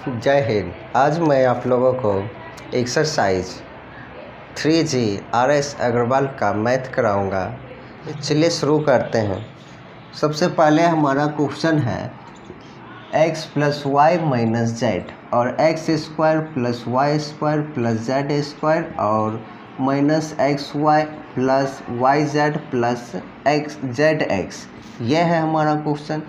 जय हिंद। आज मैं आप लोगों को एक्सरसाइज 3G RS अग्रवाल का मैथ कराऊंगा। चलिए शुरू करते हैं। सबसे पहले हमारा क्वेश्चन है x + y - z और x² + y² + z² और -xy + yz + zx। यह है हमारा क्वेश्चन।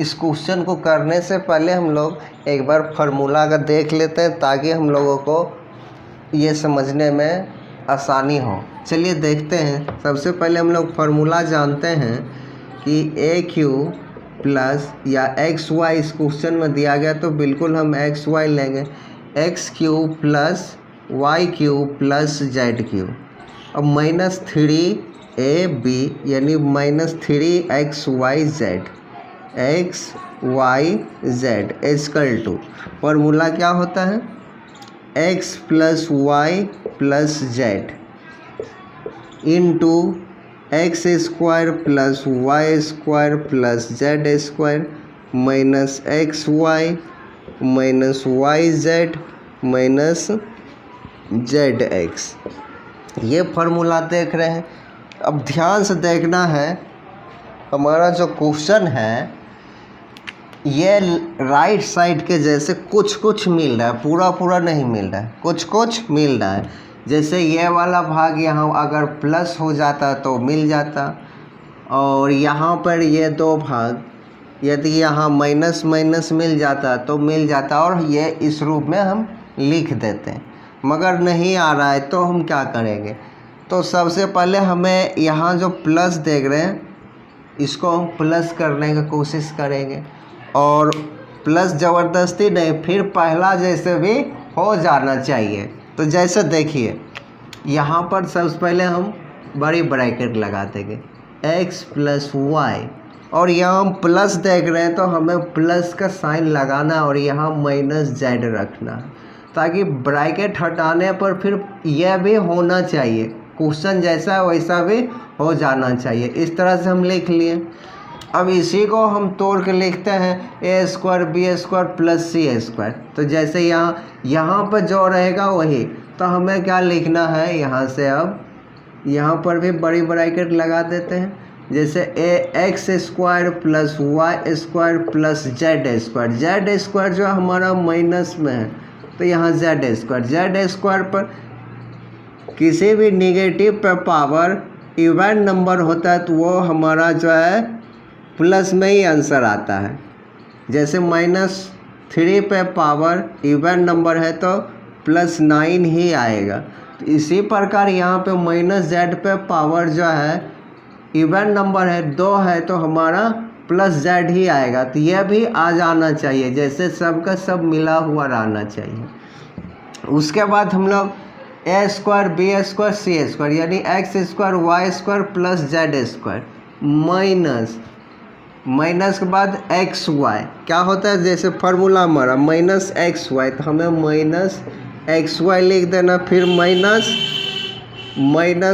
इस क्वेश्चन को करने से पहले हम लोग एक बार फार्मूला का देख लेते हैं ताकि हम लोगों को ये समझने में आसानी हो। चलिए देखते हैं। सबसे पहले हम लोग फार्मूला जानते हैं कि AQ प्लस या XY इस क्वेश्चन में दिया गया तो बिल्कुल हम XY लेंगे। XQ plus YQ plus ZQ अब -3AB यानी -3XYZ इक्वल टू फॉर्मूला क्या होता है x + y + z into x² + y² + z² minus xy minus yz minus zx। ये फार्मूला देख रहे हैं। अब ध्यान से देखना है। हमारा जो क्वेश्चन है ये राइट साइड के जैसे कुछ कुछ मिल रहा है, पूरा पूरा नहीं मिल रहा है, कुछ कुछ मिल रहा है। जैसे ये वाला भाग यहाँ अगर प्लस हो जाता तो मिल जाता, और यहाँ पर ये दो भाग यदि यहाँ माइनस माइनस मिल जाता तो मिल जाता, और ये इस रूप में हम लिख देते हैं। मगर नहीं आ रहा है तो हम क्या करेंगे? तो सबसे पहले हमें यहाँ जो प्लस देख रहे हैं इसको हम प्लस करने की कोशिश करेंगे, और प्लस ज़बरदस्ती नहीं, फिर पहला जैसे भी हो जाना चाहिए। तो जैसे देखिए यहाँ पर सबसे पहले हम बड़ी ब्रैकेट लगा देंगे x + y, और यहाँ हम प्लस देख रहे हैं तो हमें प्लस का साइन लगाना और यहाँ -z रखना, ताकि ब्रैकेट हटाने पर फिर यह भी होना चाहिए, क्वेश्चन जैसा है वैसा भी हो जाना चाहिए। इस तरह से हम लिख लिए। अब इसी को हम तोड़ के लिखते हैं a² b² + c²। तो जैसे यहाँ पर जो रहेगा वही, तो हमें क्या लिखना है यहाँ से? अब यहाँ पर भी बड़ी ब्रैकेट लगा देते हैं। जैसे x² + y² + z² जो हमारा माइनस में है तो यहाँ z² पर किसी भी निगेटिव पे पावर इवन नंबर होता है तो वो हमारा जो है प्लस में ही आंसर आता है। जैसे -3 पे पावर इवन नंबर है तो +9 ही आएगा। तो इसी प्रकार यहाँ पे -z पे पावर जो है इवन नंबर है 2 है तो हमारा +z ही आएगा। तो यह भी आ जाना चाहिए, जैसे सबका सब मिला हुआ रहना चाहिए। उसके बाद हम लोग a² b² c² यानी x² y² + z² माइनस के बाद xy क्या होता है? जैसे फार्मूला हमारा -xy, तो हमें -xy लिख देना, फिर माइनस yz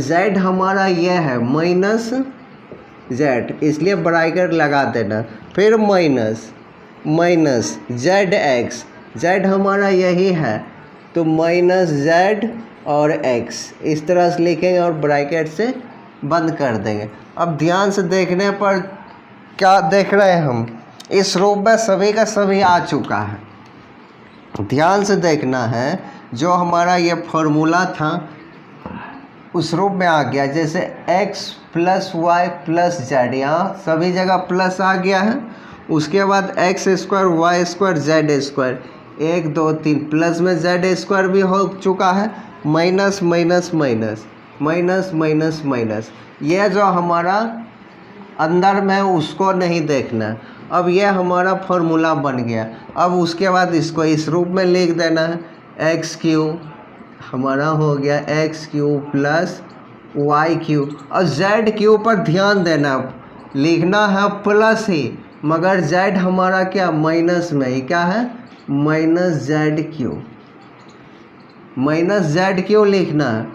z हमारा यह है -z, इसलिए ब्रैकेट लगा देना, फिर माइनस zx, z हमारा यही है तो -z और x इस तरह से लिखेंगे और ब्रैकेट से बंद कर देंगे। अब ध्यान से देखने पर क्या देख रहे हैं हम? इस रूप में सभी का सभी आ चुका है। ध्यान से देखना है, जो हमारा ये फार्मूला था उस रूप में आ गया। जैसे x + y + z, यहाँ सभी जगह प्लस आ गया है। उसके बाद x² y² z², 1 2 3 प्लस में z² भी हो चुका है, minus minus minus minus minus minus, ये जो हमारा अंदर में उसको नहीं देखना। अब ये हमारा फार्मूला बन गया। अब उसके बाद इसको इस रूप में लिख देना है, xq हमारा हो गया xq + yq, और zq पर ध्यान देना, लिखना है प्लस ही, मगर z हमारा क्या माइनस में ही क्या है, -zq लिखना है।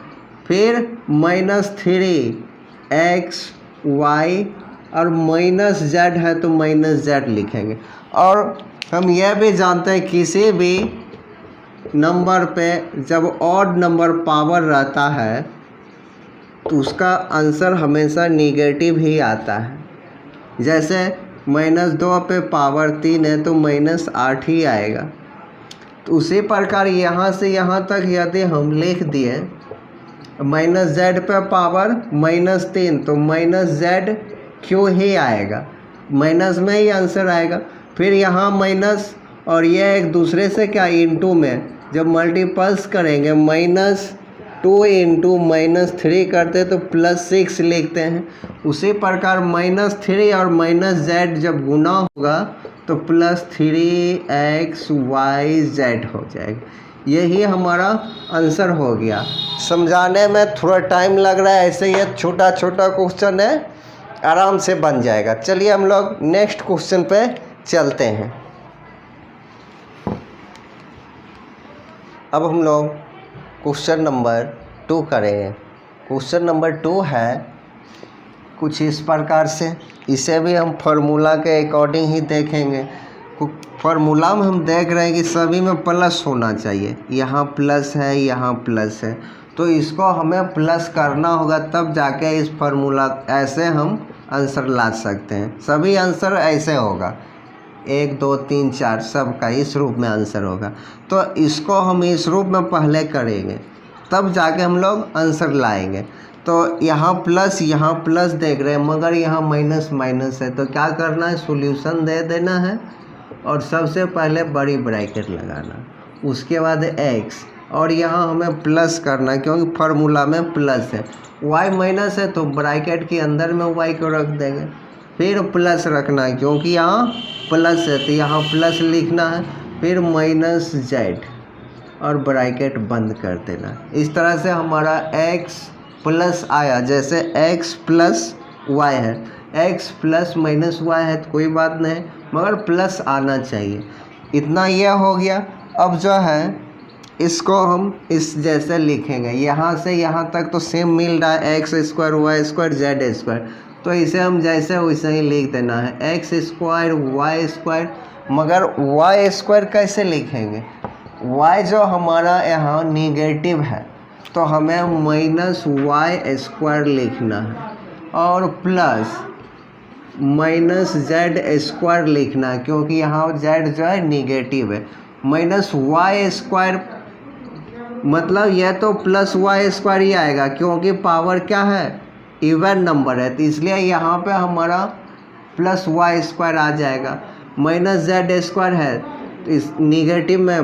फिर -3xy और माइनस जेड है तो माइनस जेड लिखेंगे। और हम यह भी जानते हैं किसी भी नंबर पे जब ऑड नंबर पावर रहता है तो उसका आंसर हमेशा नेगेटिव ही आता है। जैसे -2 पे पावर 3 है तो -8 ही आएगा। तो उसी प्रकार यहाँ से यहाँ तक यदि हम लिख दिए -z पे पावर -3 तो -z क्यों ही आएगा, माइनस में ही आंसर आएगा। फिर यहाँ माइनस और ये एक दूसरे से क्या इंटू में जब मल्टीपल्स करेंगे -2 इंटू -3 करते तो +6 लिखते हैं। उसी प्रकार -3 और -z जब गुना होगा तो +3xyz हो जाएगा। यही हमारा आंसर हो गया। समझाने में थोड़ा टाइम लग रहा है, ऐसे ये छोटा छोटा क्वेश्चन है, आराम से बन जाएगा। चलिए हम लोग नेक्स्ट क्वेश्चन पे चलते हैं। अब हम लोग क्वेश्चन नंबर 2 करेंगे। क्वेश्चन नंबर 2 है कुछ इस प्रकार से, इसे भी हम फार्मूला के अकॉर्डिंग ही देखेंगे। फार्मूला में हम देख रहे हैं कि सभी में प्लस होना चाहिए, यहाँ प्लस है यहाँ प्लस है, तो इसको हमें प्लस करना होगा तब जाके इस फार्मूला ऐसे हम आंसर ला सकते हैं। सभी आंसर ऐसे होगा 1 2 3 4 सब का इस रूप में आंसर होगा। तो इसको हम इस रूप में पहले करेंगे तब जाके हम लोग आंसर लाएंगे। तो यहाँ प्लस देख रहे हैं मगर यहाँ माइनस माइनस है, तो क्या करना है, सॉल्यूशन दे देना है और सबसे पहले बड़ी ब्रैकेट लगाना, उसके बाद x और यहाँ हमें प्लस करना क्योंकि फार्मूला में प्लस है। y माइनस है तो ब्रैकेट के अंदर में y को रख देंगे, फिर प्लस रखना है क्योंकि यहाँ प्लस है तो यहाँ प्लस लिखना है, फिर -z और ब्रैकेट बंद कर देना। इस तरह से हमारा x प्लस आया, जैसे x प्लस y है, x प्लस माइनस y है तो कोई बात नहीं मगर प्लस आना चाहिए। इतना यह हो गया। अब जो है इसको हम इस जैसे लिखेंगे, यहाँ से यहाँ तक तो सेम मिल रहा है x square y square z square, तो इसे हम जैसे वैसे ही लिख देना है x स्क्वायर y स्क्वायर। मगर y स्क्वायर कैसे लिखेंगे, y जो हमारा यहाँ नेगेटिव है तो हमें -y स्क्वायर लिखना है और प्लस -z स्क्वायर लिखना है क्योंकि यहाँ z जो है नेगेटिव है। -y स्क्वायर मतलब यह तो +y स्क्वायर ही आएगा क्योंकि पावर क्या है, इवन नंबर है, तो इसलिए यहाँ पे हमारा +y स्क्वायर आ जाएगा। -z स्क्वायर है तो इस निगेटिव में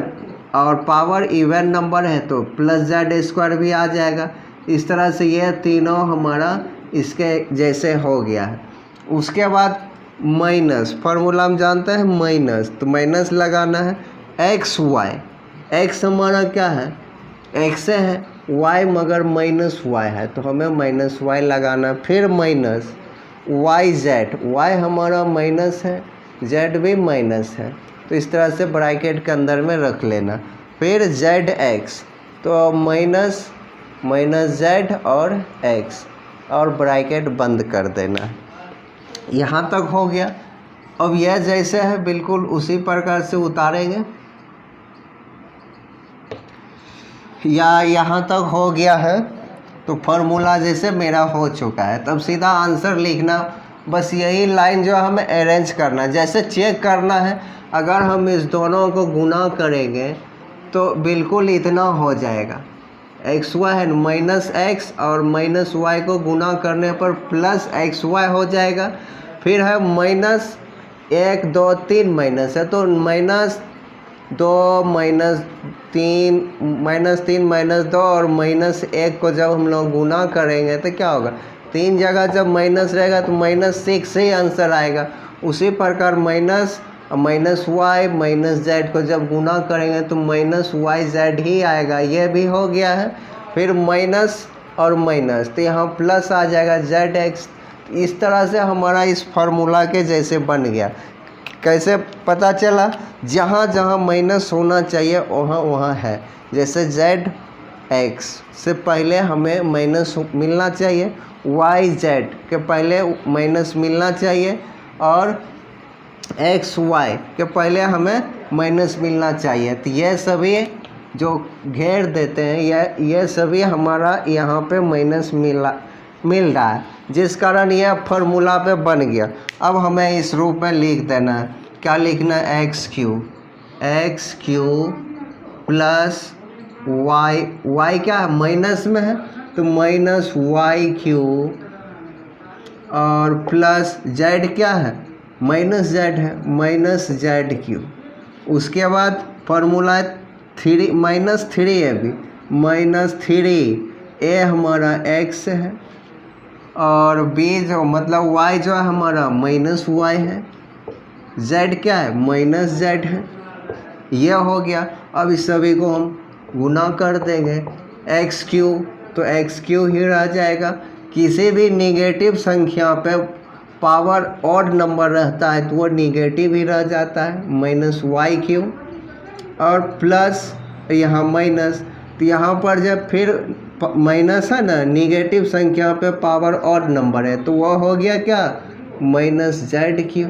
और पावर इवन नंबर है तो +z स्क्वायर भी आ जाएगा। इस तरह से यह तीनों हमारा इसके जैसे हो गया है। उसके बाद माइनस, फार्मूला हम जानते हैं माइनस, तो माइनस लगाना है xy, x हमारा क्या है x है, y मगर -y है तो हमें -y लगाना, फिर माइनस yz, y हमारा माइनस है z भी माइनस है, तो इस तरह से ब्रैकेट के अंदर में रख लेना। फिर zx तो -z और x और ब्रैकेट बंद कर देना। यहाँ तक हो गया। अब यह जैसे है बिल्कुल उसी प्रकार से उतारेंगे, या यहाँ तक हो गया है तो फार्मूला जैसे मेरा हो चुका है, तब सीधा आंसर लिखना। बस यही लाइन जो हमें अरेंज करना है, जैसे चेक करना है अगर हम इस दोनों को गुना करेंगे तो बिल्कुल इतना हो जाएगा, xy है -x और -y को गुना करने पर +xy हो जाएगा। फिर है -1 2 3 माइनस है तो -2 -3 -2 और -1 को जब हम लोग गुना करेंगे तो क्या होगा, 3 जगह जब माइनस रहेगा तो -6 ही आंसर आएगा। उसी प्रकार -y-z को जब गुना करेंगे तो -yz ही आएगा, यह भी हो गया है। फिर माइनस और माइनस तो यहाँ प्लस आ जाएगा zx। इस तरह से हमारा इस फार्मूला के जैसे बन गया। कैसे पता चला, जहाँ जहाँ माइनस होना चाहिए वहाँ वहाँ है। जैसे zx से पहले हमें माइनस मिलना चाहिए, वाई जेड के पहले माइनस मिलना चाहिए और एक्स वाई के पहले हमें माइनस मिलना चाहिए। तो ये सभी जो घेर देते हैं ये सभी हमारा यहाँ पे माइनस मिल रहा है, जिस कारण यह फार्मूला पे बन गया। अब हमें इस रूप में लिख देना है। क्या लिखना है? एक्स क्यू प्लस वाई क्या है? माइनस में है तो माइनस वाई क्यू और प्लस जेड क्या है? माइनस जेड है, माइनस जेड क्यू। उसके बाद फार्मूला 3 -3 है भी, -3 ए हमारा एक्स है और बी जो मतलब वाई जो है हमारा माइनस वाई है, जेड क्या है? माइनस जेड है। यह हो गया। अब इस सभी को हम गुना कर देंगे। एक्स क्यू तो एक्स क्यू ही रह जाएगा। किसी भी नेगेटिव संख्या पे पावर ऑड नंबर रहता है तो वो नेगेटिव ही रह जाता है, माइनस वाई क्यू और प्लस यहाँ माइनस। तो यहाँ पर जब फिर माइनस है ना, नेगेटिव संख्या पे पावर ऑड नंबर है तो वह हो गया क्या? Minus Z Q.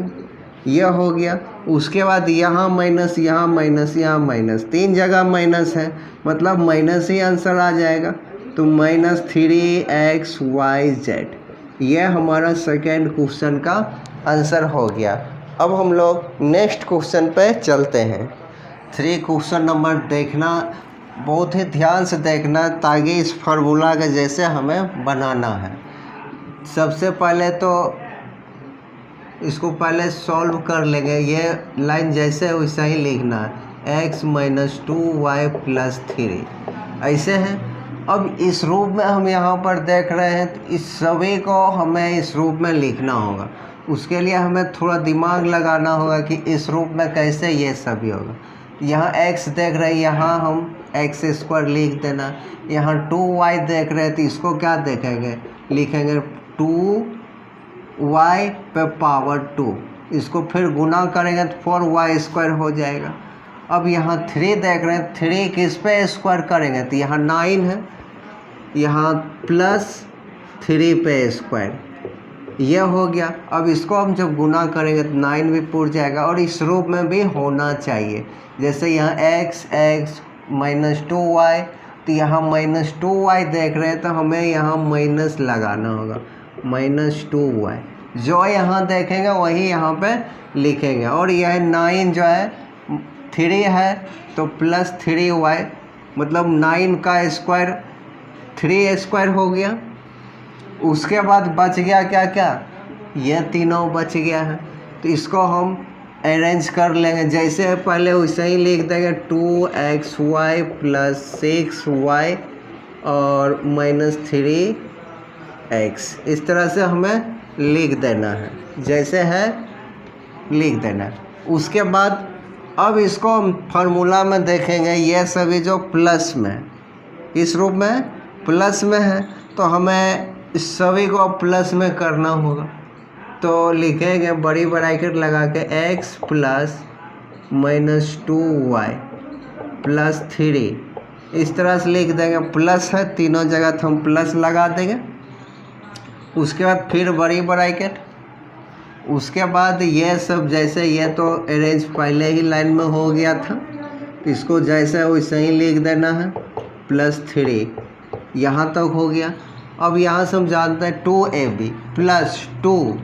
यह हो गया। उसके बाद यहाँ माइनस, यहाँ माइनस, यहाँ माइनस, 3 जगह माइनस है मतलब माइनस ही आंसर आ जाएगा। तो -3xyz यह हमारा सेकेंड क्वेश्चन का आंसर हो गया। अब हम लोग नेक्स्ट क्वेश्चन पे चलते हैं। 3 क्वेश्चन नंबर देखना, बहुत ही ध्यान से देखना ताकि इस फार्मूला के जैसे हमें बनाना है। सबसे पहले तो इसको पहले सॉल्व कर लेंगे। ये लाइन जैसे है वैसा ही लिखना है, x - 2y + 3 ऐसे है। अब इस रूप में हम यहाँ पर देख रहे हैं तो इस सभी को हमें इस रूप में लिखना होगा। उसके लिए हमें थोड़ा दिमाग लगाना होगा कि इस रूप में कैसे ये सभी होगा। यहाँ x देख रहे हैं, यहाँ हम x² लिख देना। यहाँ 2y देख रहे हैं तो इसको क्या देखेंगे? लिखेंगे 2y पे पावर 2। इसको फिर गुना करेंगे तो 4y² हो जाएगा। अब यहाँ 3 देख रहे हैं, 3 किस पे स्क्वायर करेंगे? तो यहाँ 9 है, यहाँ +3 पे स्क्वायर, यह हो गया। अब इसको हम जब गुना करेंगे तो 9 भी पूर जाएगा और इस रूप में भी होना चाहिए। जैसे यहाँ x -2y तो यहाँ -2y देख रहे हैं तो हमें यहाँ माइनस लगाना होगा, -2y। जो यहाँ देखेंगे वही यहाँ पे लिखेंगे। और यह 9 जो है 3 है तो +3y मतलब 9 का स्क्वायर 3² हो गया। उसके बाद बच गया क्या क्या? ये तीनों बच गया है। तो इसको हम अरेंज कर लेंगे, जैसे पहले वैसे ही लिख देंगे 2xy + 6y और -3x। इस तरह से हमें लिख देना है, जैसे है लिख देना है। उसके बाद अब इसको हम फार्मूला में देखेंगे। ये सभी जो प्लस में, इस रूप में प्लस में है तो हमें इस सभी को प्लस में करना होगा। तो लिखेंगे बड़ी ब्रैकेट लगा के x + -2y + 3 इस तरह से लिख देंगे। प्लस है तीनों जगह तो हम प्लस लगा देंगे। उसके बाद फिर बड़ी ब्रैकेट, उसके बाद ये सब जैसे ये तो अरेंज पहले ही लाइन में हो गया था तो इसको जैसे वैसे ही लिख देना है, +3 यहाँ तक हो गया। अब यहाँ से हम जानते हैं 2ab +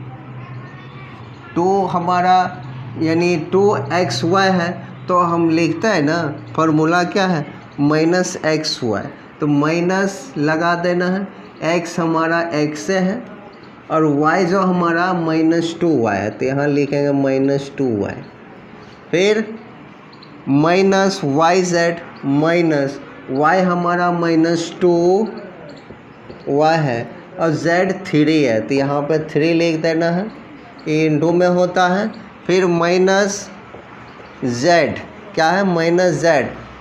2 हमारा यानी 2xy है तो हम लिखते हैं ना, फार्मूला क्या है? -xy तो माइनस लगा देना है। x हमारा x है और y जो हमारा -2y है तो यहाँ लिखेंगे -2y। फिर -yz -y हमारा -2y है और z 3 है तो यहाँ पे 3 लिख देना है, इंटू में होता है। फिर -z क्या है?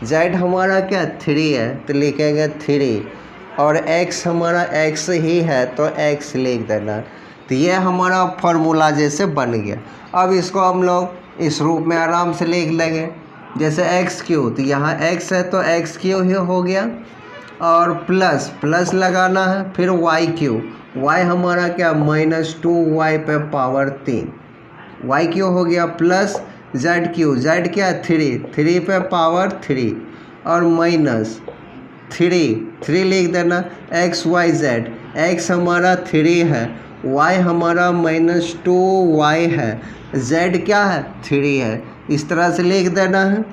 -z हमारा क्या 3 है तो लिखेंगे 3 और x हमारा x ही है तो x लिख देना। तो ये हमारा फार्मूला जैसे बन गया। अब इसको हम लोग इस रूप में आराम से लिख लेंगे, जैसे x³ तो यहाँ x है तो x³ ही हो गया और प्लस लगाना है। फिर y³ y हमारा क्या -2y पे पावर 3, y क्यों हो गया प्लस z क्यू, z क्या 3 पे पावर 3 और माइनस 3 लिख देना x y z, x हमारा 3 है, y हमारा -2y है, z क्या है 3 है, इस तरह से लिख देना है।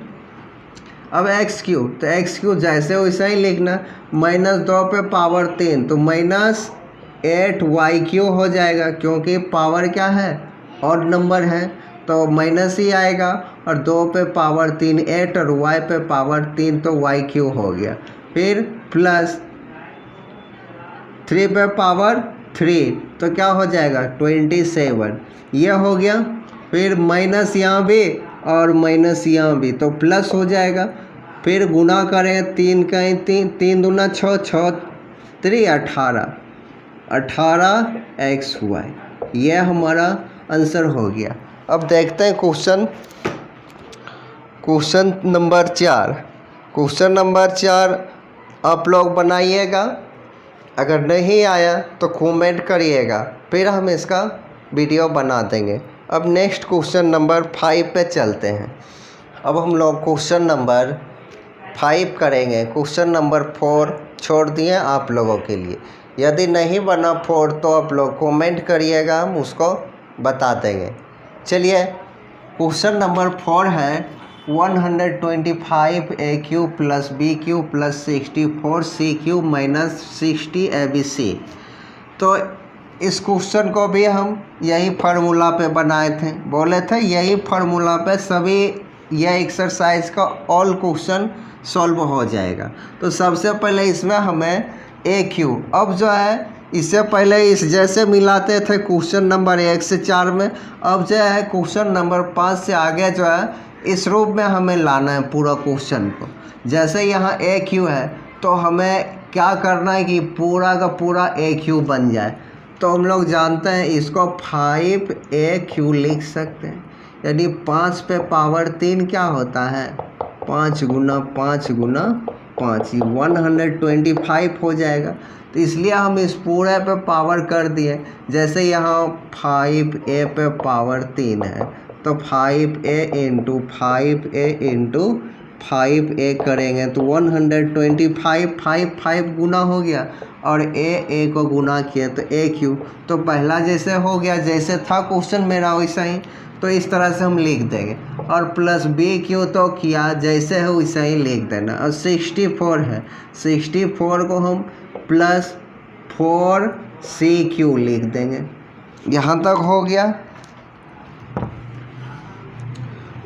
अब एक्स क्यू, तो एक्स क्यू जैसे वैसा ही लिखना, -2 पे पावर 3 तो -8y क्यू हो जाएगा, क्योंकि पावर क्या है और नंबर है तो माइनस ही आएगा, और 2 पे पावर 3 8 और y पे पावर 3 तो y क्यू हो गया। फिर प्लस 3 पे पावर 3 तो क्या हो जाएगा 27, ये हो गया। फिर माइनस यहाँ भी और माइनस यहाँ भी तो प्लस हो जाएगा। फिर गुना करें 3 कहीं 3 दूना 6 6 3 18 XY, यह हमारा आंसर हो गया। अब देखते हैं क्वेश्चन नंबर 4। क्वेश्चन नंबर 4 आप लोग बनाइएगा, अगर नहीं आया तो कमेंट करिएगा, फिर हम इसका वीडियो बना देंगे। अब नेक्स्ट क्वेश्चन नंबर 5 पे चलते हैं। अब हम लोग क्वेश्चन नंबर 5 करेंगे। क्वेश्चन नंबर 4 छोड़ दिए आप लोगों के लिए, यदि नहीं बना 4 तो आप लोग कमेंट करिएगा, हम उसको बता देंगे। चलिए क्वेश्चन नंबर 4 है 125AQ + BQ + 64CQ - 60 ABC। तो इस क्वेश्चन को भी हम यही फार्मूला पे बनाए थे, बोले थे यही फार्मूला पे सभी यह एक्सरसाइज का ऑल क्वेश्चन सॉल्व हो जाएगा। तो सबसे पहले इसमें हमें AQ, अब जो है इससे पहले इस जैसे मिलाते थे क्वेश्चन नंबर 1 से 4 में, अब जो है क्वेश्चन नंबर 5 से आगे जो है इस रूप में हमें लाना है पूरा क्वेश्चन को। जैसे यहाँ AQ है तो हमें क्या करना है कि पूरा का पूरा AQ बन जाए। तो हम लोग जानते हैं इसको 5AQ लिख सकते हैं, यानी 5 पे पावर 3 क्या होता है 5 गुना 5 गुना 5, 125 हो जाएगा। तो इसलिए हम इस पूरे पे पावर कर दिए। जैसे यहाँ 5A पे पावर 3 है तो 5A into 5A into 5A करेंगे तो 125, 5 गुना हो गया और A को गुना किया तो AQ। तो पहला जैसे हो गया, जैसे था क्वेश्चन मेरा वैसा ही, तो इस तरह से हम लिख देंगे। और प्लस BQ तो किया जैसे है वैसा ही लिख देना। और 64 है, 64 को हम प्लस 4CQ लिख देंगे। यहाँ तक हो गया।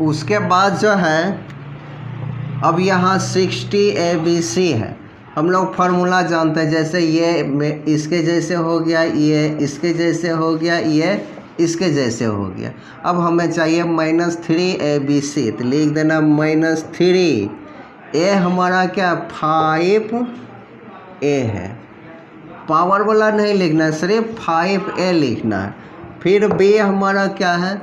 उसके बाद जो है अब यहाँ 60ABC है। हम लोग फार्मूला जानते हैं, जैसे ये इसके जैसे हो गया, ये इसके जैसे हो गया, ये इसके जैसे हो गया। अब हमें चाहिए -3ABC, तो लिख देना -3। A हमारा क्या 5A है, पावर वाला नहीं लिखना है, सिर्फ 5A लिखना है। फिर B हमारा क्या है,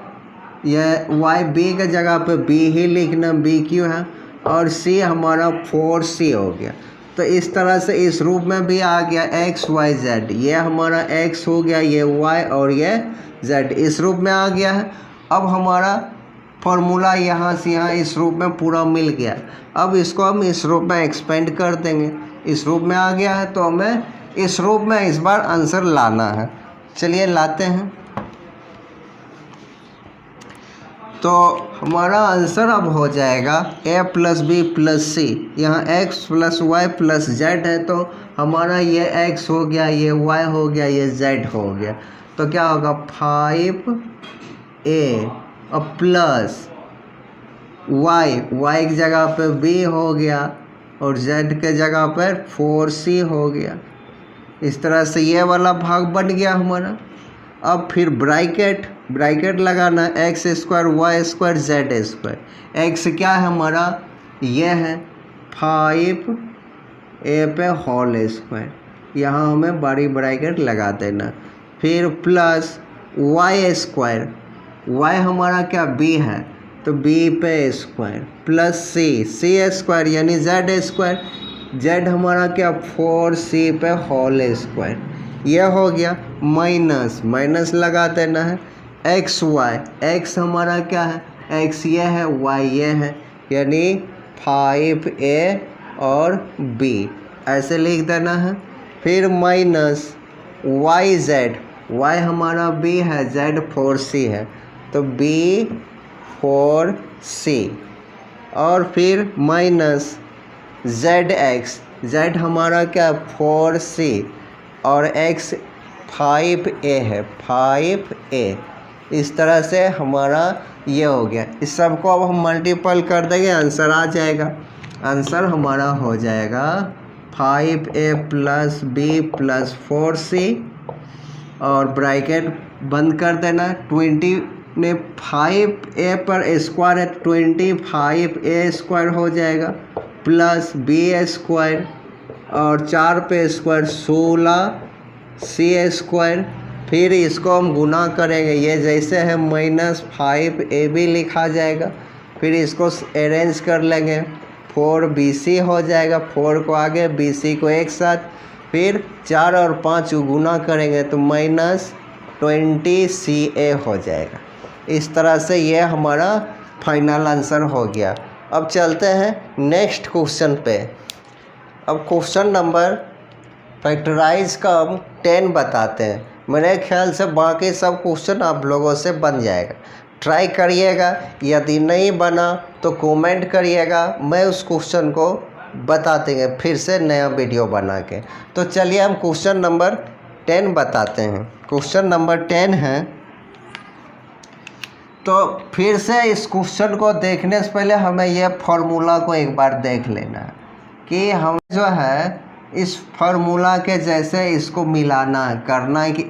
यह B के जगह पे B ही लिखना, BQ है। और C हमारा 4C हो गया। तो इस तरह से इस रूप में भी आ गया XYZ, ये हमारा X हो गया, ये Y और ये Z इस रूप में आ गया है। अब हमारा फॉर्मूला यहाँ से यहाँ इस रूप में पूरा मिल गया। अब इसको हम इस रूप में एक्सपेंड कर देंगे, इस रूप में आ गया है। तो हमें इस रूप में इस बार आंसर लाना है। चलिए लाते हैं। तो हमारा आंसर अब हो जाएगा A + B + C। यहाँ X + Y + Z है, तो हमारा ये X हो गया, ये Y हो गया, ये Z हो गया। तो क्या होगा 5A और प्लस Y की जगह पे B हो गया और Z के जगह पर 4C हो गया। इस तरह से ये वाला भाग बन गया हमारा। अब फिर ब्रैकेट लगाना, x² y² z²। x क्या है हमारा, ये है 5A पे होल स्क्वायर, यहाँ हमें बड़ी ब्रैकेट लगा देना। फिर प्लस y², y हमारा क्या b है, तो b पे स्क्वायर प्लस c² यानी z²। z हमारा क्या 4C पे होल स्क्वायर, ये हो गया माइनस माइनस लगा देना है एक्स वाई, एक्स हमारा क्या है, एक्स ये है, वाई ये है, यानी 5a और b ऐसे लिख देना है। फिर माइनस वाई जेड, वाई हमारा b है, z 4c है, तो b 4c, और फिर माइनस जेड एक्स, जेड हमारा क्या 4c और x 5a है, 5a। इस तरह से हमारा ये हो गया। इस सब को अब हम मल्टीपल कर देंगे, आंसर आ जाएगा। आंसर हमारा हो जाएगा 5a plus b plus 4c, और ब्रैकेट बंद कर देना। 20 में 5a पर स्क्वायर है, 25a स्क्वायर हो जाएगा, प्लस b स्क्वायर, और 4 पे स्क्वायर 16c स्क्वायर। फिर इसको हम गुना करेंगे, ये जैसे है माइनस 5ab लिखा जाएगा। फिर इसको अरेंज कर लेंगे, 4bc हो जाएगा, 4 को आगे bc को एक साथ, फिर 4 और 5 को गुना करेंगे तो माइनस 20ca हो जाएगा। इस तरह से ये हमारा फाइनल आंसर हो गया। अब चलते हैं नेक्स्ट क्वेश्चन पे। अब क्वेश्चन नंबर फैक्टराइज का हम 10 बताते हैं। मेरे ख्याल से बाकी सब क्वेश्चन आप लोगों से बन जाएगा। ट्राई करिएगा, यदि नहीं बना तो कमेंट करिएगा, मैं उस क्वेश्चन को बता देंगे फिर से नया वीडियो बना के। तो चलिए हम क्वेश्चन नंबर 10 बताते हैं। क्वेश्चन नंबर 10 है, तो फिर से इस क्वेश्चन को देखने से पहले हमें यह फॉर्मूला को एक बार देख लेना है कि हम जो है इस फार्मूला के जैसे इसको मिलाना है, करना है कि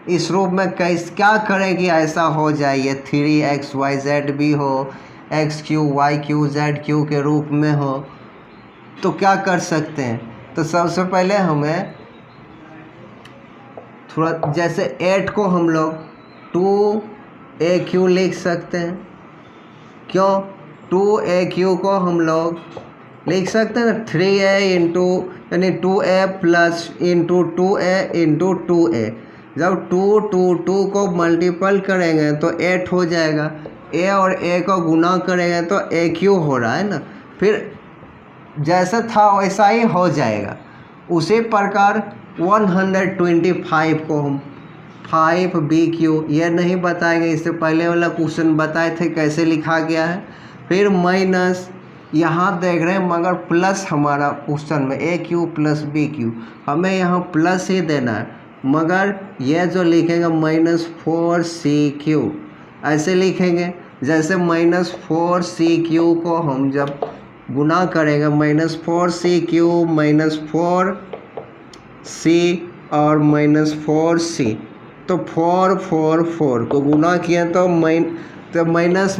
इस रूप में क्या करें कि ऐसा हो जाए, ये 3xyz भी हो, xq के रूप में हो, तो क्या कर सकते हैं। तो सबसे पहले हमें थोड़ा जैसे 8 को हम लोग 2aq लिख सकते हैं। क्यों 2aq को हम लोग लिख सकते हैं ना, 3a इंटू यानी 2a plus into 2a into 2a। जब 2 को मल्टीपल करेंगे तो 8 हो जाएगा, a और a को गुना करेंगे तो aq हो रहा है ना, फिर जैसा था वैसा ही हो जाएगा। उसी प्रकार 125 को हम 5bq, ये नहीं बताएंगे, इससे पहले वाला क्वेश्चन बताए थे कैसे लिखा गया है। फिर माइनस, यहाँ देख रहे हैं मगर प्लस हमारा क्वेश्चन में aq प्लस bq, हमें यहाँ प्लस ही देना है, मगर ये जो लिखेंगे माइनस 4cq ऐसे लिखेंगे। जैसे माइनस 4cq को हम जब गुना करेंगे, माइनस 4cq माइनस 4c और माइनस 4c, तो 4 को गुना किया तो minus minus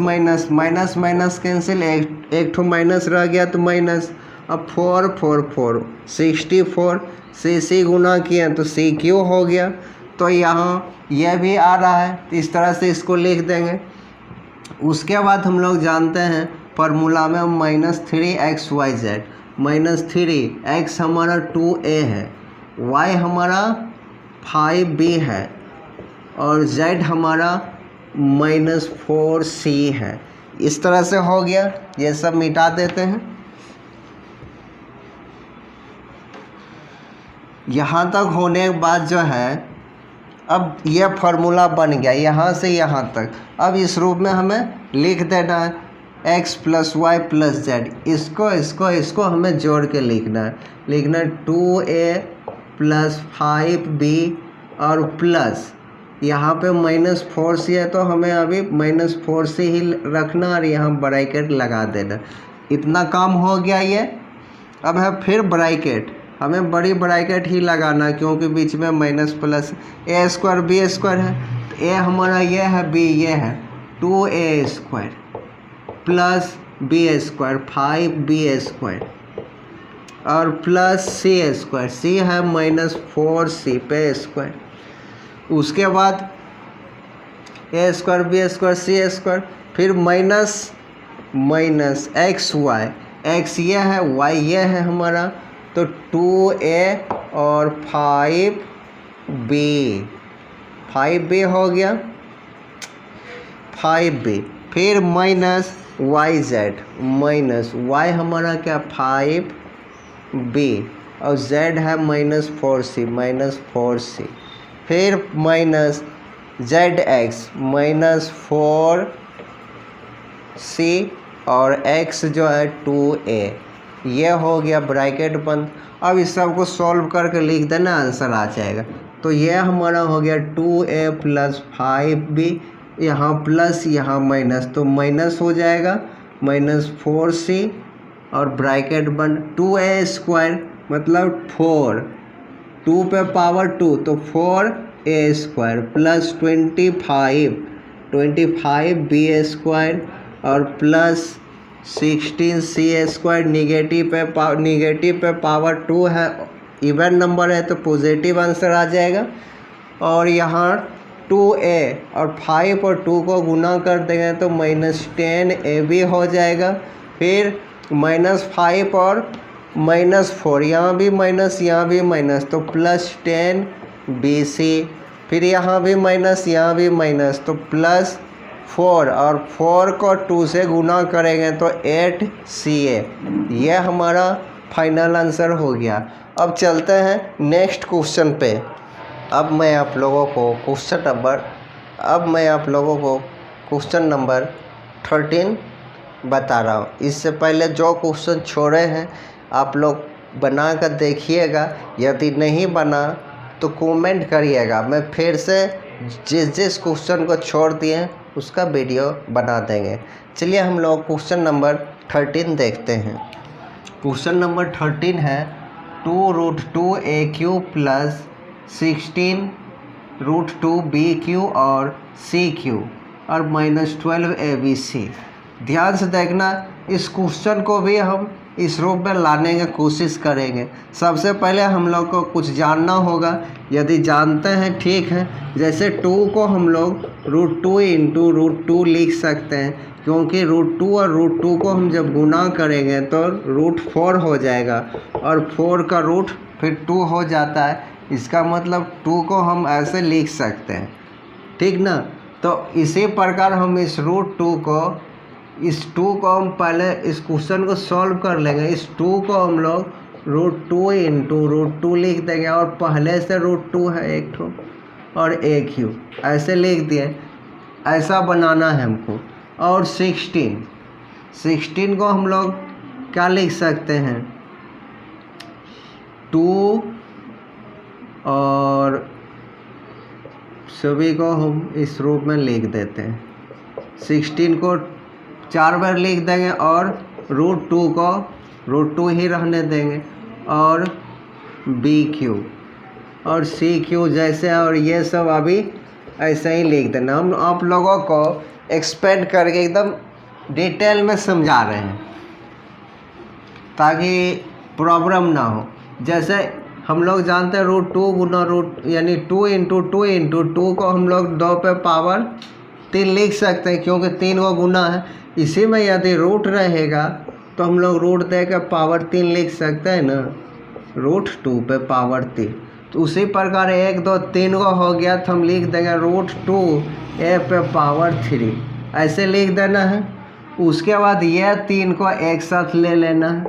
minus minus cancel, एक ठो माइनस रह गया तो माइनस, अब 4 64, c गुना किया तो cq हो गया। तो यहाँ यह भी आ रहा है, तो इस तरह से इसको लिख देंगे। उसके बाद हम लोग जानते हैं फार्मूला में -3xyz, -3x हमारा 2a है, y हमारा 5b है, और z हमारा -4c है। इस तरह से हो गया, ये सब मिटा देते हैं। यहाँ तक होने के बाद जो है, अब यह फार्मूला बन गया यहाँ से यहाँ तक। अब इस रूप में हमें लिख देना है x plus y plus z, इसको हमें जोड़ के लिखना है 2a प्लस 5b और प्लस यहाँ पे -4c है, तो हमें अभी -4c ही रखना और यहाँ ब्रैकेट लगा देना। इतना काम हो गया ये। अब है फिर ब्रैकेट, हमें बड़ी ब्रैकेट ही लगाना क्योंकि बीच में minus plus a square b square है, तो a हमारा ये है, b ये है, 2a square plus b square 5b square और प्लस c स्क्वायर, c है -4c पे स्क्वायर। उसके बाद a square b square c square, फिर माइनस एक्स वाई, एक्स ये है y ये है हमारा, तो 2a और 5 बी, 5b हो गया 5b। फिर minus y z, minus y हमारा क्या 5b और z है -4c, -4c। फिर माइनस जेड एक्स -4c और x जो है 2a। ये हो गया ब्रैकेट बंद। अब इस सब को सॉल्व करके लिख देना, आंसर आ जाएगा। तो ये हमारा हो गया 2a + 5b, यहाँ प्लस यहाँ माइनस, तो माइनस हो जाएगा -4c और ब्रैकेट बंद। 2a² मतलब 4, 2 पे पावर 2 तो 4a² प्लस 25b² और प्लस 16c²। निगेटिव पे पावर 2 है, इवन नंबर है तो पॉजिटिव आंसर आ जाएगा। और यहाँ 2a और 5 और 2 को गुना कर देंगे तो -10ab हो जाएगा। फिर -5 और -4, यहाँ भी माइनस यहाँ भी माइनस तो +10bc। फिर यहाँ भी माइनस यहाँ भी माइनस तो +4 और 4 को 2 से गुना करेंगे तो 8ca। यह हमारा फाइनल आंसर हो गया। अब चलते हैं नेक्स्ट क्वेश्चन पे। अब मैं आप लोगों को क्वेश्चन नंबर 13 बता रहा हूँ। इससे पहले जो क्वेश्चन छोड़े हैं आप लोग बना कर देखिएगा, यदि नहीं बना तो कमेंट करिएगा, मैं फिर से जिस क्वेश्चन को छोड़ दिए हैं उसका वीडियो बना देंगे। चलिए हम लोग क्वेश्चन नंबर 13 देखते हैं। क्वेश्चन नंबर 13 है 2√2a³ + 16√2b³ और c³ और -12abc। ध्यान से देखना, इस क्वेश्चन को भी हम इस रूप में लाने की कोशिश करेंगे। सबसे पहले हम लोग को कुछ जानना होगा, यदि जानते हैं ठीक है। जैसे 2 को हम लोग √2 × √2 लिख सकते हैं, क्योंकि √2 और √2 को हम जब गुना करेंगे तो √4 हो जाएगा और 4 का रूट फिर 2 हो जाता है। इसका मतलब 2 को हम ऐसे लिख सकते हैं, ठीक ना। तो इसी प्रकार हम इस √2 को हम पहले इस क्वेश्चन को सॉल्व कर लेंगे। इस 2 को हम लोग √2 × √2 लिख देंगे और पहले से √2 है एक ठो और a³ ऐसे लिख दिए। ऐसा बनाना है हमको। और 16 को हम लोग क्या लिख सकते हैं, 2 और सभी को हम इस रूप में लिख देते हैं। 16 को 4 बार लिख देंगे और √2 को √2 ही रहने देंगे और b³ और c³ जैसे, और ये सब अभी ऐसे ही लिख देना। हम आप लोगों को एक्सपेंड करके एकदम डिटेल में समझा रहे हैं ताकि प्रॉब्लम ना हो। जैसे हम लोग जानते हैं √2 गुना यानी 2 × 2 × 2 को हम लोग 2 पे पावर 3 लिख सकते हैं, क्योंकि 3 को गुना है। इसी में यदि रूट रहेगा तो हम लोग रूट दे के पावर 3 लिख सकते हैं ना, √2 पे पावर 3। तो उसी प्रकार 1 2 3 को हो गया तो हम लिख देंगे √2a पे पावर 3, ऐसे लिख देना है। उसके बाद यह 3 को एक साथ ले लेना है,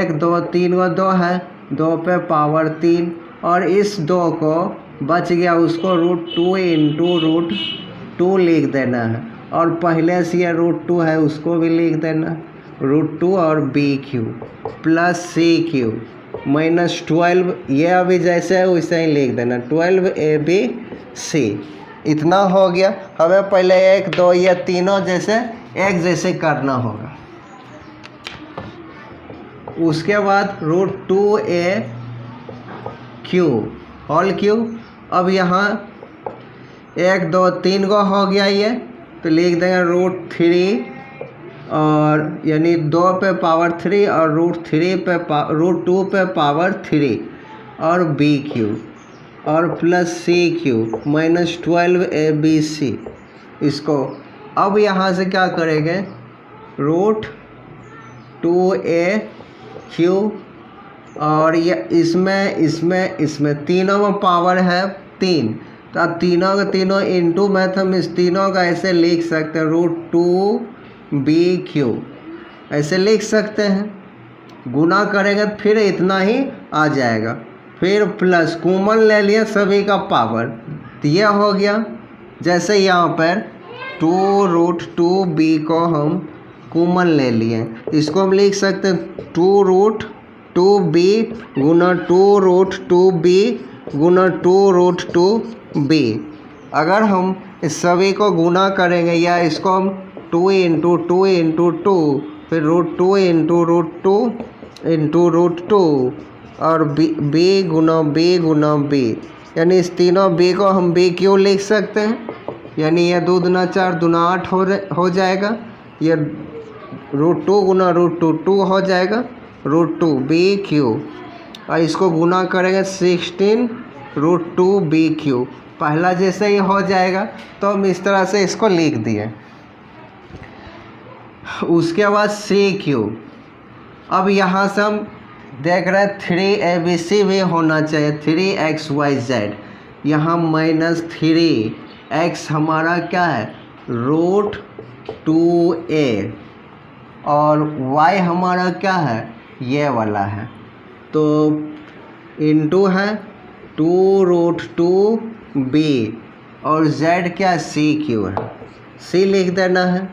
1 2 3 को 2 है, 2 पे पावर 3 और इस 2 को बच गया उसको √2 × √2 लिख देना है और पहले से ये √2 है उसको भी लिख देना, √2 और b³ प्लस c³ -12, ये अभी जैसे है वैसे ही लिख देना, 12abc। इतना हो गया। हमें पहले 1 2 ये तीनों जैसे एक जैसे करना होगा। उसके बाद √2a³ अब यहाँ 1 2 3 को हो गया ये, तो लिख देंगे √3 और यानी 2 पे पावर 3 और √2 पे पावर 3 और b³ और प्लस c³ -12abc। इसको अब यहाँ से क्या करेंगे, √2a³ और ये इसमें तीनों में पावर है 3, तो अब तीनों के तीनों इंटू में हम इस तीनों का ऐसे लिख सकते हैं √2BQ ऐसे लिख सकते हैं। गुना करेंगे तो फिर इतना ही आ जाएगा, फिर प्लस कॉमन ले लिया सभी का पावर, तो यह हो गया। जैसे यहाँ पर 2√2B को हम कॉमन ले लिए, इसको हम लिख सकते हैं 2√2B गुना 2√2B गुना 2√2B। अगर हम इस सभी को गुना करेंगे या इसको हम 2 × 2 × 2 फिर √2 × √2 और B गुना B, यानी इस तीनों B को हम BQ लिख सकते हैं, यानी यह 2 दूना 4 दूना 8 हो जाएगा। ये √2 गुना √2 2 हो जाएगा, √2BQ, और इसको गुना करेंगे 16 √2BQ। पहला जैसे ही हो जाएगा तो हम इस तरह से इसको लिख दिए। उसके बाद CQ। अब यहाँ से हम देख रहे हैं 3ABC भी होना चाहिए, 3XYZ। यहाँ -3x हमारा क्या है √2A और y हमारा क्या है ये वाला है, तो इंटू है 2√2B और z क्या CQ है, C लिख देना है।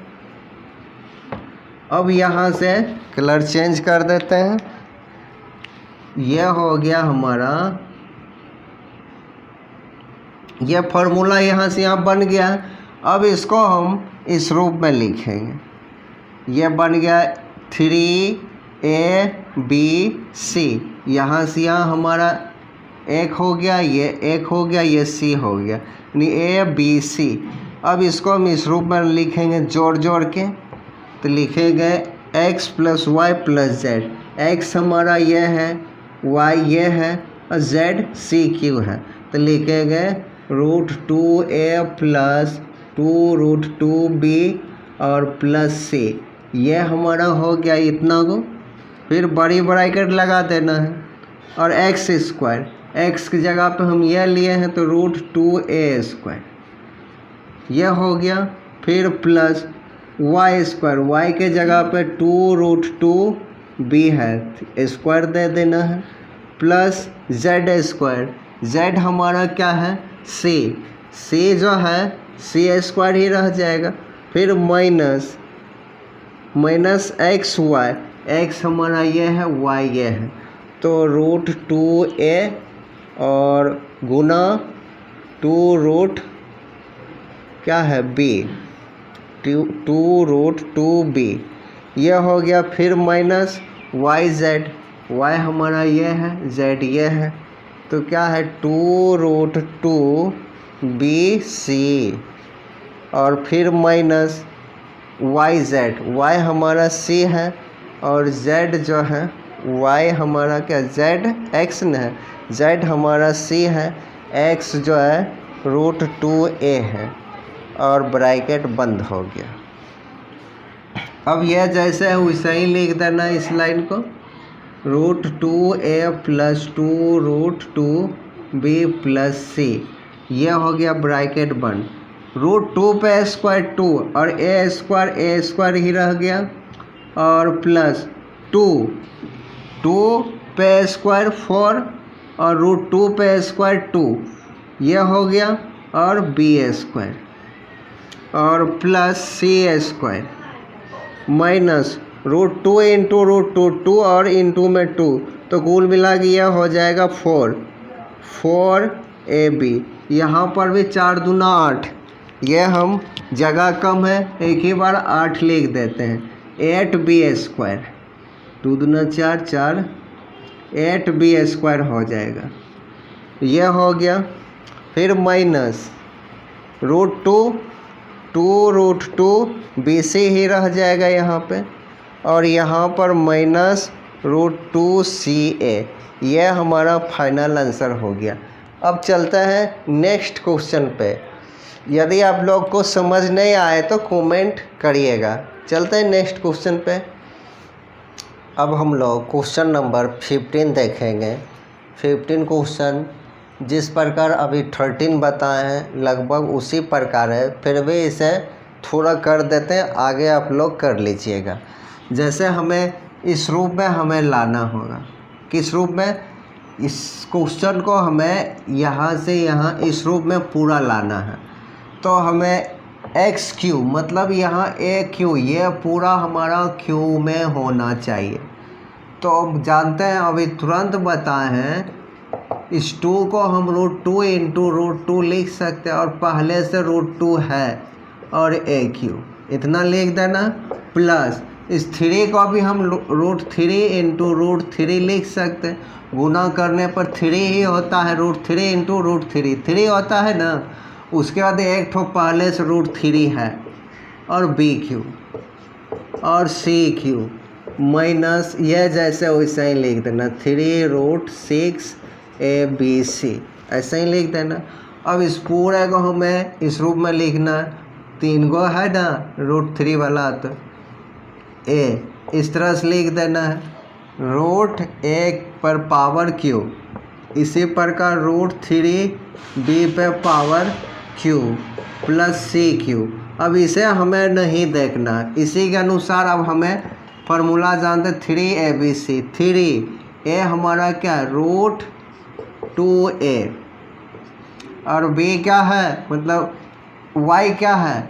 अब यहाँ से कलर चेंज कर देते हैं, यह हो गया हमारा, यह फॉर्मूला यहाँ से यहाँ बन गया। अब इसको हम इस रूप में लिखेंगे, यह बन गया 3ABC, यहाँ से यहाँ हमारा 1 हो गया, ये 1 हो गया, ये C हो गया, यानी ABC। अब इसको हम इस रूप में लिखेंगे जोड़ के, तो लिखेंगे x + y + z। x हमारा ये है, y ये है और z CQ है, तो लिखेंगे √2A + 2√2B और प्लस C। ये हमारा हो गया इतना को, फिर बड़ी ब्रैकेट लगा देना है और x², x की जगह पे हम ये लिए हैं तो √2A², यह हो गया। फिर प्लस y², y के जगह पे 2√2B है, स्क्वायर दे देना है, प्लस z², z हमारा क्या है C जो है C² ही रह जाएगा। फिर माइनस XY, x हमारा ये है, y ये है, तो √2A और गुना 2√2B, यह हो गया। फिर माइनस YZ, y हमारा ये है, z ये है, तो क्या है 2√2BC और फिर माइनस YZ, y हमारा C है और z जो है y हमारा क्या ZX न है, z हमारा C है, x जो है √2A है और ब्रैकेट बंद हो गया। अब यह जैसे है वैसे ही लिख देना इस लाइन को, √2A + 2√2B + C, यह हो गया ब्रैकेट बंद। √2 पे स्क्वायर 2 और A² ही रह गया और प्लस 2 पे स्क्वायर 4 और √2 पे स्क्वायर 2, यह हो गया, और B² और प्लस C² माइनस √2 × √2 2 और इंटू में 2, तो कुल मिला के यह हो जाएगा 4AB। यहाँ पर भी 4 दूना 8, यह हम जगह कम है एक ही बार 8 लिख देते हैं, 8B², 2 दूना 4 4, 8B² हो जाएगा, यह हो गया। फिर माइनस √2 2√2BC ही रह जाएगा यहाँ पे, और यहाँ पर माइनस √2CA, यह हमारा फाइनल आंसर हो गया। अब चलते हैं नेक्स्ट क्वेश्चन पे। यदि आप लोग को समझ नहीं आए तो कमेंट करिएगा। चलते हैं नेक्स्ट क्वेश्चन पे। अब हम लोग क्वेश्चन नंबर 15 देखेंगे। 15 क्वेश्चन जिस प्रकार अभी 13 बताए हैं लगभग उसी प्रकार है, फिर भी इसे थोड़ा कर देते हैं, आगे आप लोग कर लीजिएगा। जैसे हमें इस रूप में हमें लाना होगा, किस रूप में, इस क्वेश्चन को हमें यहाँ से यहाँ इस रूप में पूरा लाना है। तो हमें एक्स क्यू मतलब यहाँ ए क्यू, ये पूरा हमारा क्यू में होना चाहिए। तो अब जानते हैं, अभी तुरंत बताए हैं, इस 2 को हम √2 इंटू √2 लिख सकते हैं और पहले से √2 है और ए क्यू इतना लिख देना, प्लस इस 3 को भी हम √3 इंटू √3 लिख सकते हैं। गुना करने पर 3 ही होता है, √3 इंटू √3 3 होता है ना। उसके बाद एक ठो पहले से √3 है और बी क्यू और सी क्यू माइनस ये जैसे वैसे ही लिख देना 3√6 ABC ऐसे ही लिख देना। अब इस पूरे को हमें इस रूप में लिखना, 3 गो है ना √3 वाला, तो ए इस तरह से लिख देना है, √1 पर पावर क्यू, इसी प्रकार √3 B पे power q plus c q. अब इसे हमें नहीं देखना, इसी के अनुसार अब हमें फार्मूला जानते 3ABC। 3 हमारा क्या है, √2a और b क्या है, मतलब y क्या है,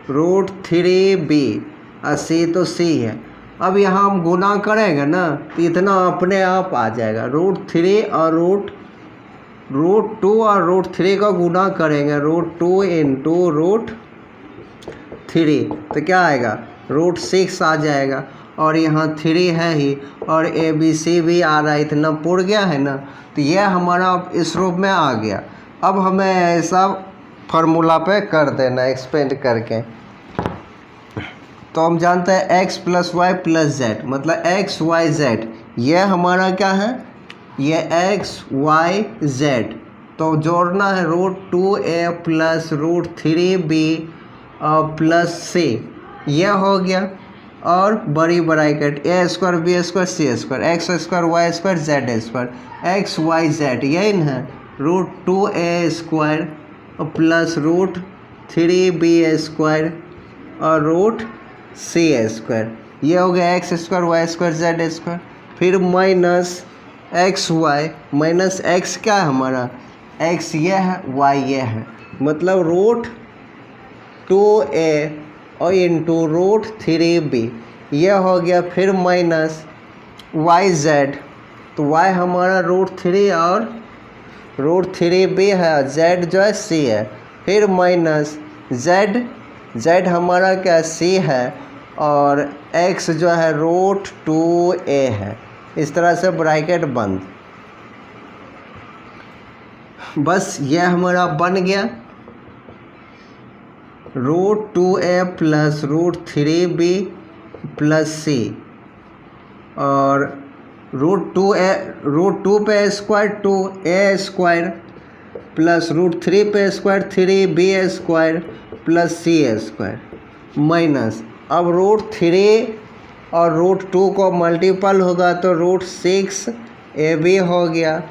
√3b और c तो c है। अब यहाँ हम गुना करेंगे ना तो इतना अपने आप आ जाएगा, √3 और √2 और √3 का गुना करेंगे, √2 इंटू √3 तो क्या आएगा, √6 आ जाएगा। और यहाँ 3 है ही और ABC भी आ रहा है, इतना पुर गया है ना, तो यह हमारा इस रूप में आ गया। अब हमें ऐसा फार्मूला पे कर देना एक्सपेंड करके। तो हम जानते हैं x plus y plus z, मतलब x y z, यह हमारा क्या है, ये x y z। तो जोड़ना है √2a plus √3b plus c, यह हो गया। और बड़ी bracket a² b² c², x² y² z² x y z, यही है √2a² प्लस √3b² और √c², ये हो गया x² y² z²। फिर minus x y, minus x क्या है हमारा, x ये है y ये है, मतलब √2a और इंटू √3b, यह हो गया। फिर माइनस yz, तो y हमारा √3 और √3b है, z जो है c है। फिर माइनस z हमारा क्या c है और x जो है √2a है। इस तरह से ब्रैकेट बंद, बस यह हमारा बन गया, √2a plus √3b plus c और √2 पे स्क्वायर 2a² प्लस √3 पे square 3b² plus c² minus, अब √3 और √2 को मल्टीपल होगा तो √6ab हो गया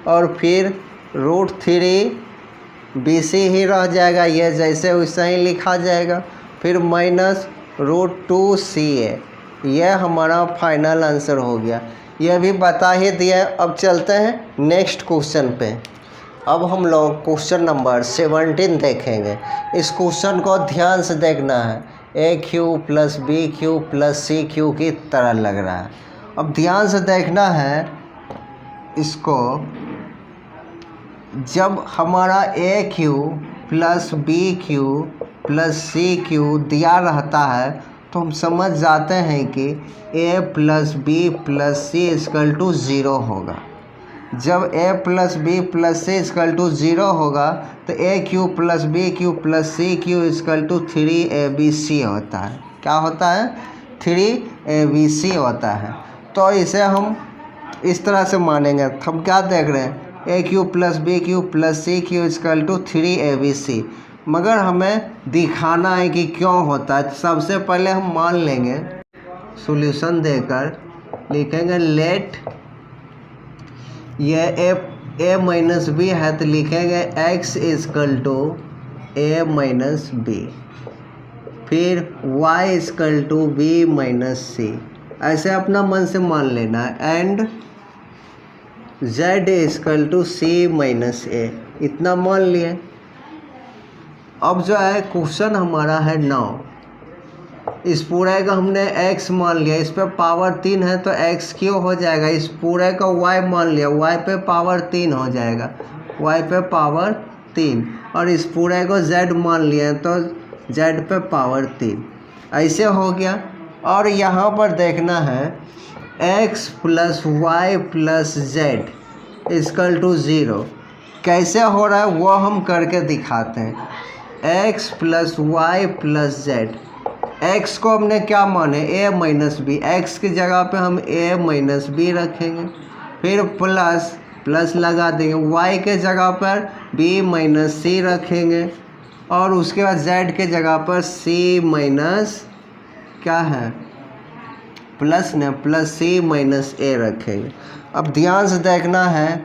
और फिर √3bc ही रह जाएगा, ये जैसे वैसे ही लिखा जाएगा। फिर माइनस √2ca, यह हमारा फाइनल आंसर हो गया। यह भी बता ही दिया। अब चलते हैं नेक्स्ट क्वेश्चन पे। अब हम लोग क्वेश्चन नंबर 17 देखेंगे। इस क्वेश्चन को ध्यान से देखना है, AQ plus BQ plus CQ की तरह लग रहा है। अब ध्यान से देखना है इसको, जब हमारा AQ plus BQ plus CQ दिया रहता है तो हम समझ जाते हैं कि A plus B plus C equal to 0 होगा। जब A plus B plus C equal to 0 होगा तो AQ plus BQ plus CQ equal to 3ABC होता है। क्या होता है, 3ABC होता है। तो इसे हम इस तरह से मानेंगे। हम क्या देख रहे हैं, AQ plus BQ plus CQ equal to 3ABC, मगर हमें दिखाना है कि क्यों होता है। सबसे पहले हम मान लेंगे सॉल्यूशन देकर लिखेंगे लेट, ये ए माइनस बी है तो लिखेंगे x is equal to a minus b, फिर y is equal to b minus c, ऐसे अपना मन से मान लेना है, and z is equal to c minus a, इतना मान लिए। अब जो है क्वेश्चन हमारा है 9, इस पूरे का हमने x मान लिया, इस पे पावर 3 है तो x क्यों हो जाएगा, इस पूरे का y मान लिया, y पे पावर 3 हो जाएगा, y पे पावर 3, और इस पूरे को z मान लिया तो z पे पावर 3, ऐसे हो गया। और यहाँ पर देखना है x plus y plus z equal to 0, कैसे हो रहा है वो हम करके दिखाते हैं। x plus y plus z, x को हमने क्या माने a माइनस बी, x की जगह पे हम a माइनस बी रखेंगे, फिर प्लस प्लस लगा देंगे, y के जगह पर b माइनस सी रखेंगे, और उसके बाद z के जगह पर c माइनस क्या है प्लस ने प्लस सी माइनस ए रखेंगे। अब ध्यान से देखना है,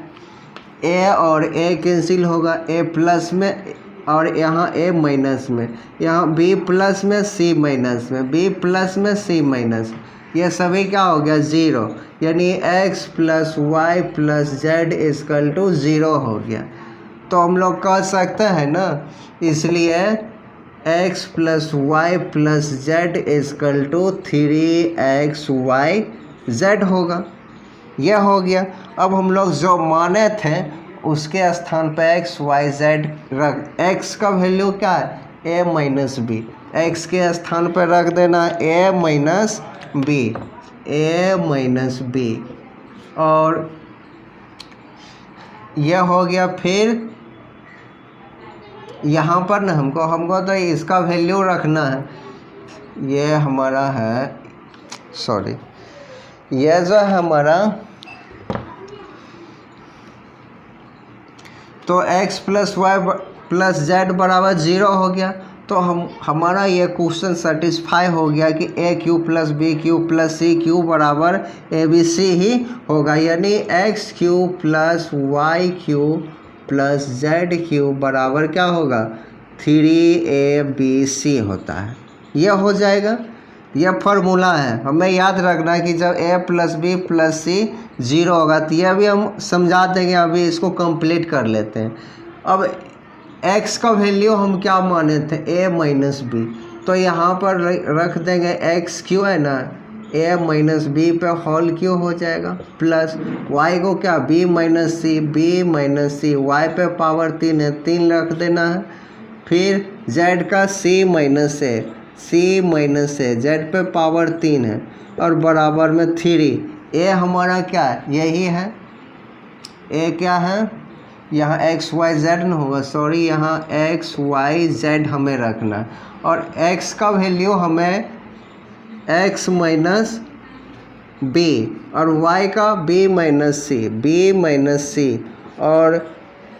a और a कैंसिल होगा, a प्लस में और यहाँ a माइनस में, यहाँ b प्लस में c माइनस में, b प्लस में c माइनस, ये सभी क्या हो गया 0, यानी x plus y plus z equal to 0 हो गया। तो हम लोग कह सकते हैं ना, इसलिए x plus y plus z equal to 3xyz होगा, यह हो गया। अब हम लोग जो माने थे उसके स्थान पे x y z रख, x का वैल्यू क्या है a माइनस बी, x के स्थान पर रख देना a माइनस बी, और यह हो गया। फिर यहाँ पर ना हमको तो इसका वैल्यू रखना है, ये हमारा है सॉरी, यह जो है हमारा, तो x plus y plus z बराबर 0 हो गया। तो हमारा ये क्वेश्चन सेटिस्फाई हो गया कि a cube plus b cube plus c cube बराबर ए बी सी ही होगा, यानी x cube plus y cube plus z cube बराबर क्या होगा 3abc होता है, यह हो जाएगा। यह फार्मूला है, हमें याद रखना है कि जब a प्लस बी प्लस सी 0 होगा, तो यह भी हम समझा देंगे, अभी इसको कंप्लीट कर लेते हैं। अब x का वैल्यू हम क्या माने थे a माइनस बी, तो यहाँ पर रख देंगे x क्यों है ना a माइनस बी पे होल क्यों हो जाएगा, प्लस y को क्या b माइनस सी y पे पावर 3 है 3 रख देना है, फिर z का c माइनस है z पे पावर 3 है, और बराबर में 3, a हमारा क्या है यही है, a क्या है यहाँ एक्स वाई जेड न होगा, सॉरी यहाँ एक्स वाई जेड हमें रखना है, और x का वैल्यू हमें x माइनस बी और y का b माइनस सी और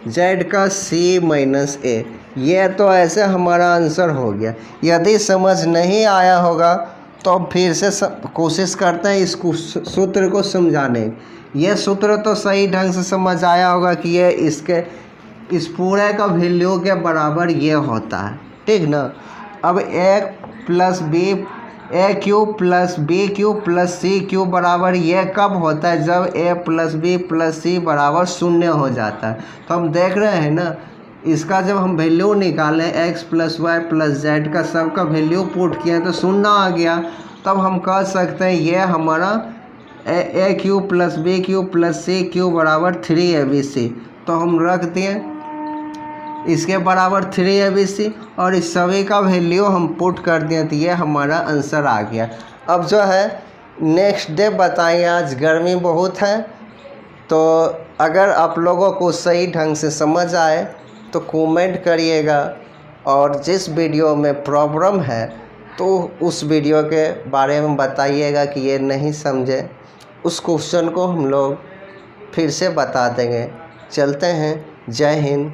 z का c माइनस ए। ये तो ऐसे हमारा आंसर हो गया। यदि समझ नहीं आया होगा तो फिर से कोशिश करते हैं इस सूत्र को समझाने। ये सूत्र तो सही ढंग से समझ आया होगा कि ये इस पूरे का वैल्यू के बराबर ये होता है, ठीक ना। अब a cube plus b cube plus c cube बराबर ये कब होता है, जब a plus b plus c बराबर 0 हो जाता है। तो हम देख रहे हैं ना, इसका जब हम वैल्यू निकालें x plus y plus z का सबका वैल्यू पुट किया तो 0 आ गया, तब हम कह सकते हैं ये हमारा a cube plus b cube plus c cube बराबर 3abc। तो हम रख दिए इसके बराबर 3abc और इस सभी का वैल्यू हम पुट कर दिए, तो ये हमारा आंसर आ गया। अब जो है नेक्स्ट डे बताइए, आज गर्मी बहुत है, तो अगर आप लोगों को सही ढंग से समझ आए तो कमेंट करिएगा, और जिस वीडियो में प्रॉब्लम है तो उस वीडियो के बारे में बताइएगा कि ये नहीं समझे, उस क्वेश्चन को हम लोग फिर से बता देंगे। चलते हैं, जय हिंद।